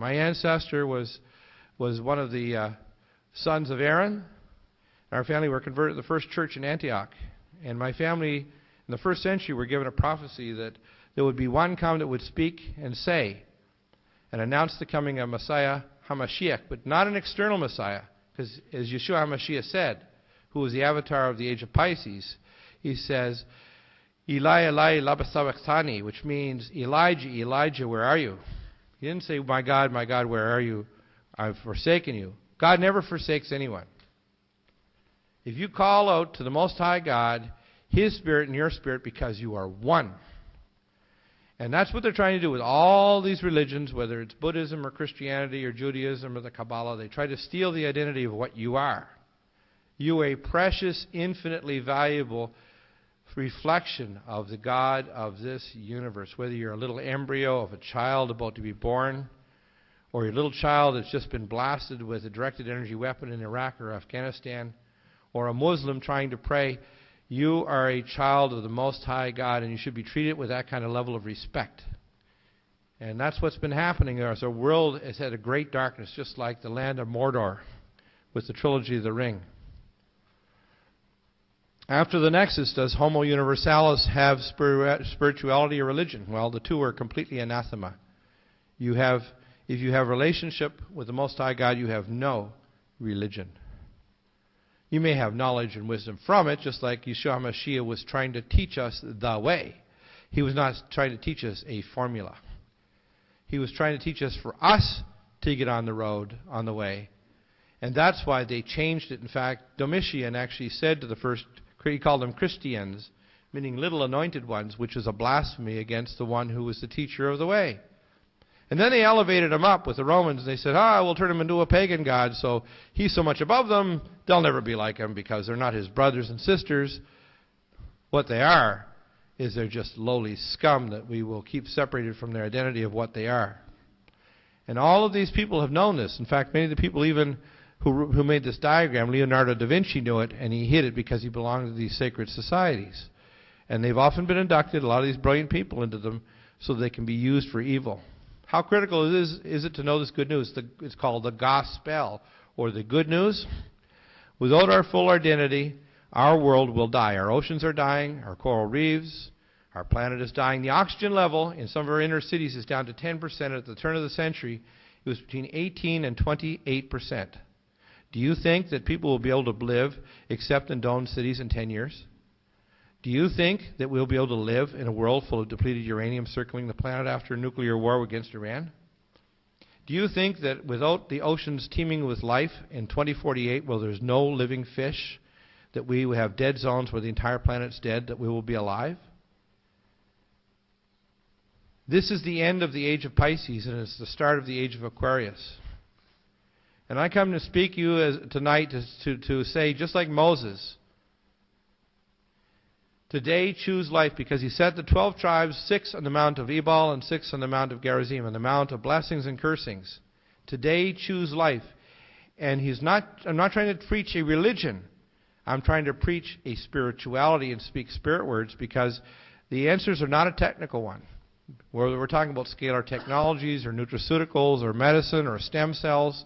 My ancestor was one of the sons of Aaron. Our family were converted to the first church in Antioch. And my family, in the first century, were given a prophecy that there would be one come that would speak and say and announce the coming of Messiah HaMashiach, but not an external Messiah. Because as Yeshua HaMashiach said, who was the avatar of the age of Pisces, he says, Eli, Eli, lama sabachthani, which means, Elijah, Elijah, where are you? He didn't say, my God, where are you? I've forsaken you. God never forsakes anyone. If you call out to the Most High God, His Spirit and your spirit, because you are one. And that's what they're trying to do with all these religions, whether it's Buddhism or Christianity or Judaism or the Kabbalah. They try to steal the identity of what you are. You are a precious, infinitely valuable reflection of the God of this universe. Whether you're a little embryo of a child about to be born, or your little child that's just been blasted with a directed energy weapon in Iraq or Afghanistan, or a Muslim trying to pray, you are a child of the Most High God, and you should be treated with that kind of level of respect. And that's what's been happening. Our world has had a great darkness, just like the land of Mordor with the trilogy of the Ring. After the Nexus, does Homo Universalis have spirituality or religion? Well, the two are completely anathema. If you have relationship with the Most High God, you have no religion. You may have knowledge and wisdom from it, just like Yeshua HaMashiach was trying to teach us the way. He was not trying to teach us a formula. He was trying to teach us for us to get on the road, on the way. And that's why they changed it. In fact, Domitian actually said to the first, he called them Christians, meaning little anointed ones, which is a blasphemy against the one who was the teacher of the way. And then they elevated him up with the Romans. They said, we'll turn him into a pagan god, so he's so much above them, they'll never be like him because they're not his brothers and sisters. What they are is they're just lowly scum that we will keep separated from their identity of what they are. And all of these people have known this. In fact, many of the people even who made this diagram, Leonardo da Vinci knew it, and he hid it because he belonged to these sacred societies. And they've often been inducted, a lot of these brilliant people, into them so they can be used for evil. How critical is it to know this good news? It's called the gospel, or the good news. Without our full identity, our world will die. Our oceans are dying, our coral reefs, our planet is dying. The oxygen level in some of our inner cities is down to 10%. At the turn of the century, it was between 18 and 28%. Do you think that people will be able to live except in domed cities in 10 years? Do you think that we'll be able to live in a world full of depleted uranium circling the planet after a nuclear war against Iran? Do you think that without the oceans teeming with life in 2048, where there's no living fish, that we will have dead zones where the entire planet's dead, that we will be alive? This is the end of the age of Pisces, and it's the start of the age of Aquarius. And I come to speak to you tonight to say, just like Moses, today choose life, because he set the 12 tribes, 6 on the Mount of Ebal and 6 on the Mount of Gerizim, on the Mount of blessings and cursings. Today choose life. And I'm not trying to preach a religion. I'm trying to preach a spirituality and speak spirit words, because the answers are not a technical one. Whether we're talking about scalar technologies or nutraceuticals or medicine or stem cells,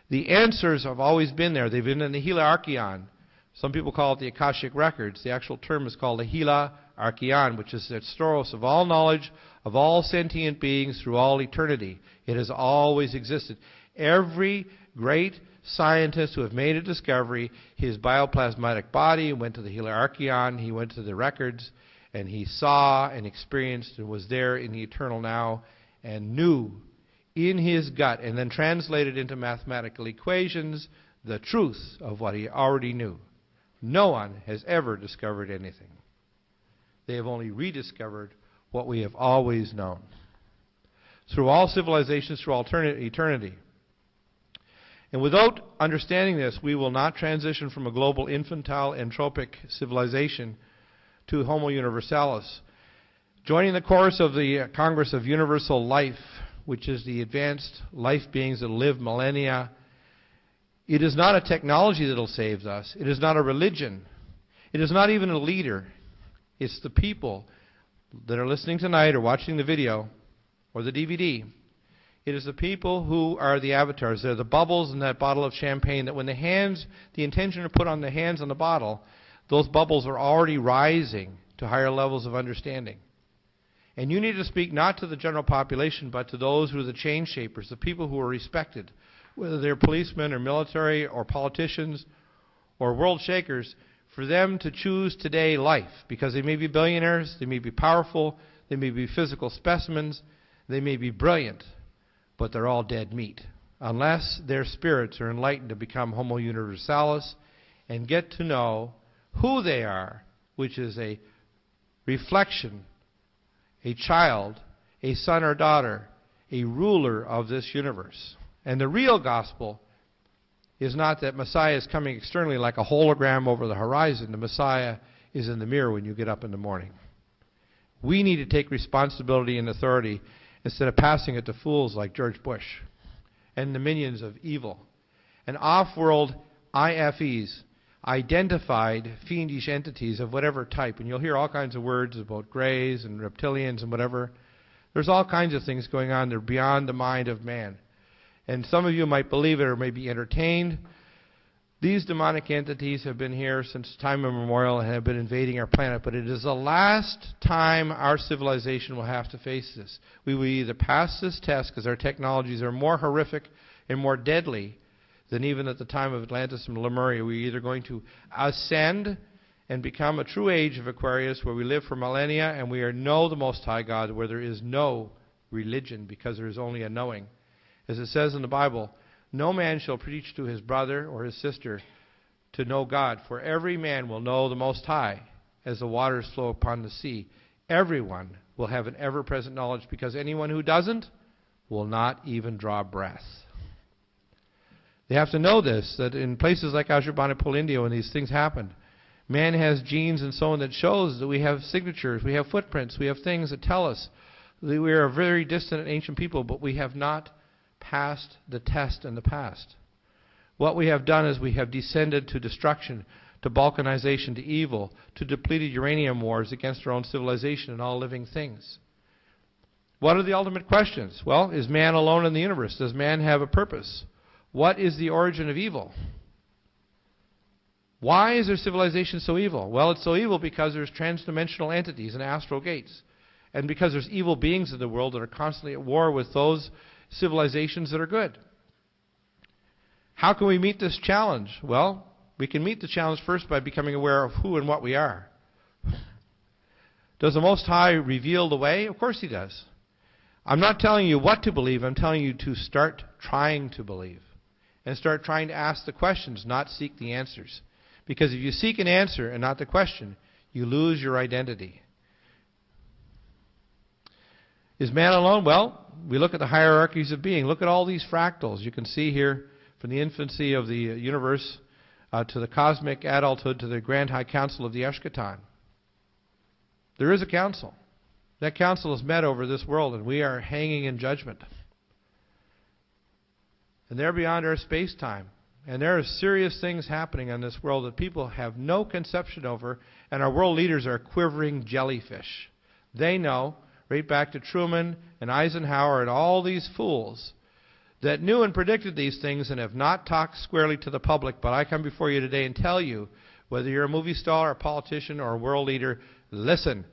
the answers have always been there. They've been in the Hila Archeon. Some people call it the Akashic Records. The actual term is called the Hila Archeon, which is the storos of all knowledge of all sentient beings through all eternity. It has always existed. Every great scientist who have made a discovery, his bioplasmatic body went to the Hila Archeon, he went to the records, and he saw and experienced and was there in the eternal now and knew in his gut, and then translated into mathematical equations the truth of what he already knew. No one has ever discovered anything. They have only rediscovered what we have always known. Through all civilizations, through eternity. And without understanding this, we will not transition from a global infantile entropic civilization to Homo Universalis. Joining the chorus of the Congress of Universal Life, which is the advanced life beings that live millennia, it is not a technology that will save us. It is not a religion. It is not even a leader. It's the people that are listening tonight or watching the video or the DVD. It is the people who are the avatars. They're the bubbles in that bottle of champagne that when the intention are put on the hands on the bottle, those bubbles are already rising to higher levels of understanding. And you need to speak not to the general population, but to those who are the change shapers, the people who are respected, whether they're policemen or military or politicians or world shakers, for them to choose today life, because they may be billionaires, they may be powerful, they may be physical specimens, they may be brilliant, but they're all dead meat, unless their spirits are enlightened to become homo universalis and get to know who they are, which is a reflection, a child, a son or daughter, a ruler of this universe. And the real gospel is not that Messiah is coming externally like a hologram over the horizon. The Messiah is in the mirror when you get up in the morning. We need to take responsibility and authority instead of passing it to fools like George Bush and the minions of evil and off-world IFEs, identified fiendish entities of whatever type. And you'll hear all kinds of words about greys and reptilians and whatever. There's all kinds of things going on that are beyond the mind of man. And some of you might believe it or may be entertained. These demonic entities have been here since time immemorial and have been invading our planet. But it is the last time our civilization will have to face this. We will either pass this test because our technologies are more horrific and more deadly than even at the time of Atlantis and Lemuria. We're either going to ascend and become a true age of Aquarius where we live for millennia and we know the Most High God, where there is no religion because there is only a knowing. As it says in the Bible, no man shall preach to his brother or his sister to know God, for every man will know the Most High as the waters flow upon the sea. Everyone will have an ever-present knowledge, because anyone who doesn't will not even draw breath. They have to know this, that in places like Ashurbanipal, India, when these things happen, man has genes and so on that shows that we have signatures, we have footprints, we have things that tell us that we are a very distant and ancient people, but we have not passed the test in the past. What we have done is we have descended to destruction, to balkanization, to evil, to depleted uranium wars against our own civilization and all living things. What are the ultimate questions? Well, is man alone in the universe? Does man have a purpose? What is the origin of evil? Why is their civilization so evil? Well, it's so evil because there's transdimensional entities and astral gates. And because there's evil beings in the world that are constantly at war with those civilizations that are good. How can we meet this challenge? Well, we can meet the challenge first by becoming aware of who and what we are. Does the Most High reveal the way? Of course He does. I'm not telling you what to believe. I'm telling you to start trying to believe. And start trying to ask the questions, not seek the answers. Because if you seek an answer and not the question, you lose your identity. Is man alone? Well, we look at the hierarchies of being. Look at all these fractals. You can see here from the infancy of the universe to the cosmic adulthood to the Grand High Council of the Eshkatan. There is a council. That council is met over this world, and we are hanging in judgment. And they're beyond our space-time. And there are serious things happening on this world that people have no conception over, and our world leaders are quivering jellyfish. They know, right back to Truman and Eisenhower and all these fools that knew and predicted these things and have not talked squarely to the public. But I come before you today and tell you, whether you're a movie star, a politician, or a world leader, listen.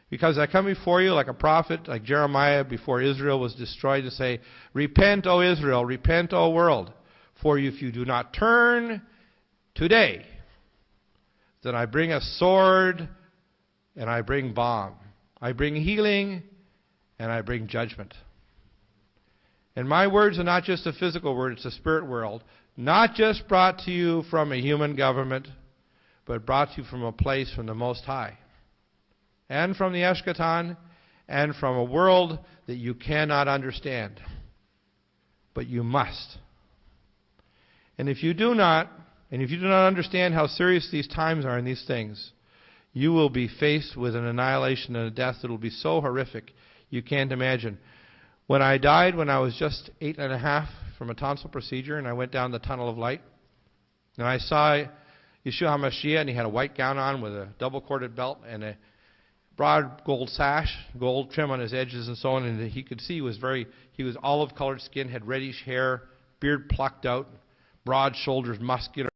Because I come before you like a prophet, like Jeremiah before Israel was destroyed, to say, repent, O Israel, repent, O world. For if you do not turn today, then I bring a sword and I bring bomb. I bring healing and I bring judgment. And my words are not just a physical word, it's a spirit world. Not just brought to you from a human government, but brought to you from a place from the Most High. And from the Eshkatan, and from a world that you cannot understand. But you must. And if you do not understand how serious these times are and these things, you will be faced with an annihilation and a death that will be so horrific you can't imagine. When I died, when I was just 8.5 from a tonsil procedure, and I went down the tunnel of light, and I saw Yeshua HaMashiach, and he had a white gown on with a double-corded belt and a broad gold sash, gold trim on his edges and so on, and he could see he was olive-colored skin, had reddish hair, beard plucked out, broad shoulders, muscular.